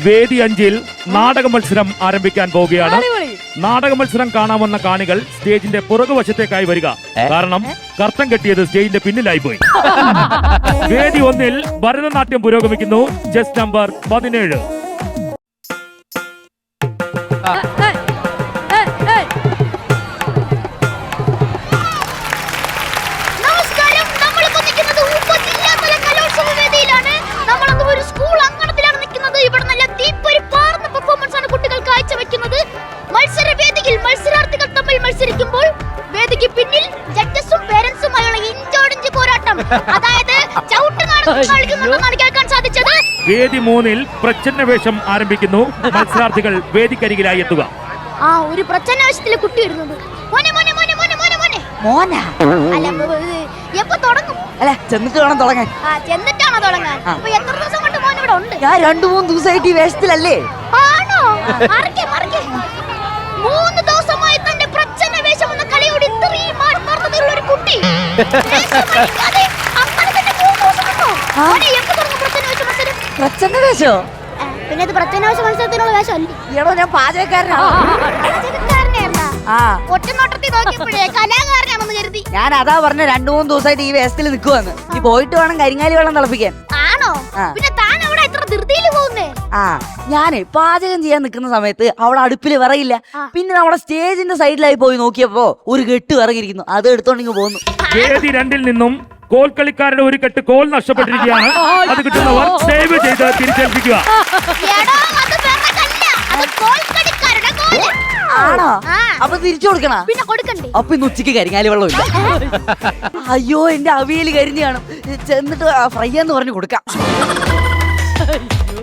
വേദി 5-ൽ നാടക മത്സരം ആരംഭിക്കാൻ പോവുകയാണ്. നാടക മത്സരം കാണാമെന്ന കാണികൾ സ്റ്റേജിന്റെ പുറകുവശത്തേക്കായി വരിക. കാരണം കർട്ടൻ കെട്ടിയത് സ്റ്റേജിന്റെ പിന്നിലായി പോയി. വേദി 1-ൽ ഭരതനാട്യം പുരോഗമിക്കുന്നു. Chess number 17. മത്സരാർത്ഥികൾ തമ്മിൽ മത്സരിക്കുമ്പോൾ വേദിക്ക് പിന്നിൽ ജഡ്ജസും പേരൻസുമായുള്ള ഇഞ്ചോടിഞ്ച് പോരാട്ടം. അതായത് കേൾക്കാൻ സാധിച്ചത്. വേദി 3-ൽ പ്രച്ഛന്ന വേഷം ആരംഭിക്കുന്നു. മത്സരാർത്ഥികൾ വേദിക്കരികിലായി എത്തുക. ഒരു പ്രച്ഛന്ന വേഷത്തിലെ കുട്ടി വരുന്നുണ്ട്. എപ്പോ തുടങ്ങും? ചെന്നിട്ടാണോ തുടങ്ങാൻ? ചെന്നിട്ടാണോ തുടങ്ങാൻ? എത്ര ദിവസം കൊണ്ട് മോൻ ഇവിടെ ഉണ്ട്? ഞാൻ 2-3 ദിവസമായിട്ട് ഈ വേഷത്തിലല്ലേ. ആണോ? 3 ദിവസമായി തന്റെ പ്രച്ഛന്ന വേഷം എന്ന കളിയോട് ഇത്രയും ആത്മാർത്ഥതയുള്ള ഒരു കുട്ടി. പ്രച്ഛന്ന വേഷോ? പിന്നെ ഇത് പ്രച്ഛന്ന വേഷ മത്സരത്തിനുള്ള വേഷമല്ലേ? ഞാൻ പാചകക്കാരനാണ്. ഒറ്റനോട്ടത്തിൽ നോക്കിയപ്പോഴേ കലാകാരനാണെന്ന് കരുതി. ഞാൻ അതാ പറഞ്ഞ 2-3 ദിവസമായിട്ട് ഈ വേഷത്തിൽ നിൽക്കുവാന്ന്. നീ പോയിട്ട് വേണം കരിങ്ങാലി വെള്ളം തിളപ്പിക്കാൻ. ആണോ? പിന്നെ താൻ അവിടെ ഇത്ര ധൃതിയിൽ പോകുന്നേ? ഞാന് പാചകം ചെയ്യാൻ നിൽക്കുന്ന സമയത്ത് അവിടെ അടുപ്പിൽ വിറയില്ല. പിന്നെ നമ്മുടെ സ്റ്റേജിന്റെ സൈഡിലായി പോയി നോക്കിയപ്പോ ഒരു കെട്ട് വിറകിരിക്കുന്നു. അത് എടുത്തോണ്ടിങ്ങ് പോന്നു. വേദി 2-ൽ നിന്നും കോൽ കളിക്കാരുടെ ഒരു കെട്ട് കോൽ നഷ്ടപ്പെട്ടിരിക്കുകയാണ്. അത് കിട്ടുന്നവർ സേവ് ചെയ്ത് തിരിച്ചേൽപ്പിക്കുക. ആണോ? അപ്പൊ തിരിച്ചു കൊടുക്കണ? പിന്നെ കൊടുക്കണ്ടേ? അപ്പൊ ഇന്ന് ഉച്ചക്ക് കരിങ്ങാലി വെള്ളമില്ല. അയ്യോ, എന്റെ അവിയല് കരിഞ്ഞു കാണും. ചെന്നിട്ട് ഫ്രൈ എന്ന് പറഞ്ഞു കൊടുക്കാം.